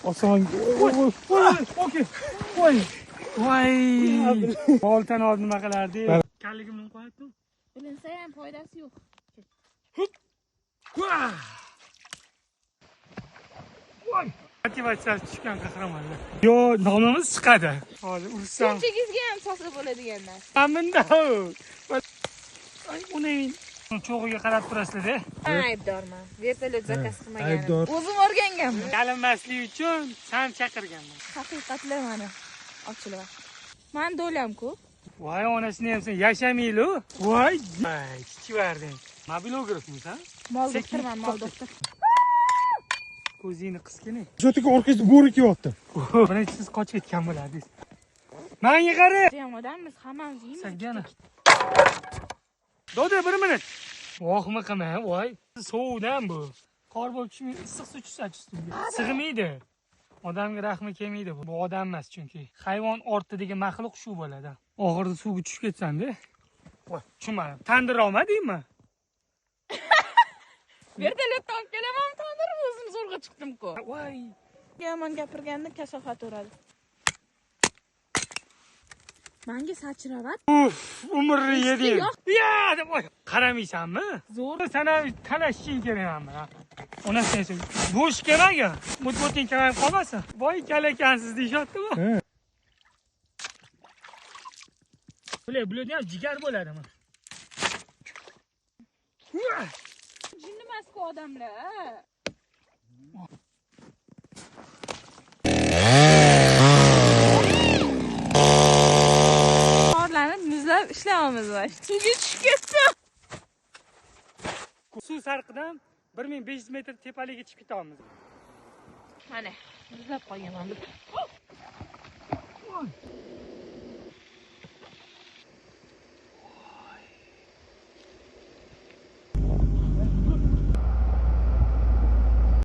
Oson. Okey. Voy. Boltan olib nima qilardi? Kalligimni qo'ydim. Bilinsa ham foydasi yo'q. Voy. Motivatsiyasi tushgan qahramonlar. Yo, nomimiz chiqadi. Hozir ursam. Shunchagizga ham sosa bo'ladigan narsa. Aminda. Ay, uni cho'g'iga qarab turasizlar-da. Aybdorman. Vertolyot zakaz qilmaganman. Aybdor. O'zim o'rganganman. Chalinmaslik uchun san chaqirganman. Haqiqatlar mana. Ochilib. Men do'lam-ku. Voy, onasini ham sen yashamaylu. Voy, kichivarding. Mobilografmisan? Mol doktorman, mol doktor. Ko'zingni qisgina. Shotiga orqasida bo'ri kelyapti. Birinchisiz qochib ketgan bo'ladingiz. Menga qara. Ham odammiz, hammamiz yeymiz. Sagana. Doda 1 minut. Vohmi qilma, voy. Sovdan bu. Qor bo'lib tushmaydi, issiq suv tushsa ustimga. Sig'maydi. Odamga rahmi kelmaydi bu. Bu odam emas chunki. Hayvon ortidagi maxluq shu bo'ladi. Oxirida suvga tushib ketsam-da. Voy, tushunmadim. Tandir olmadingmi? Vertolyotdan olib kelaman, tandirib o'zim zo'rg'a chiqdim-ku. Voy. Yomon gapirganda kasofat uradi. Menga sachravat. Uf, umrni yeding. Ya, deb qo'y. Qaramaysanmi? Zo'r. Sana talashishing kerakmi? Onasi esa bo'sh kelmagan. Mutboting kamayib qolmasa. Voy, kalakansiz deyishyapti-ku. Bular ham jigar bo'ladimi? Jin emas-ku odamlar. Qorlanib, muzlab ishlaymiz va suvga tushib ketdim. Suv sarqidan 1500 metr tepalikka chiqib ketamiz. Mana, muzlab qolganman.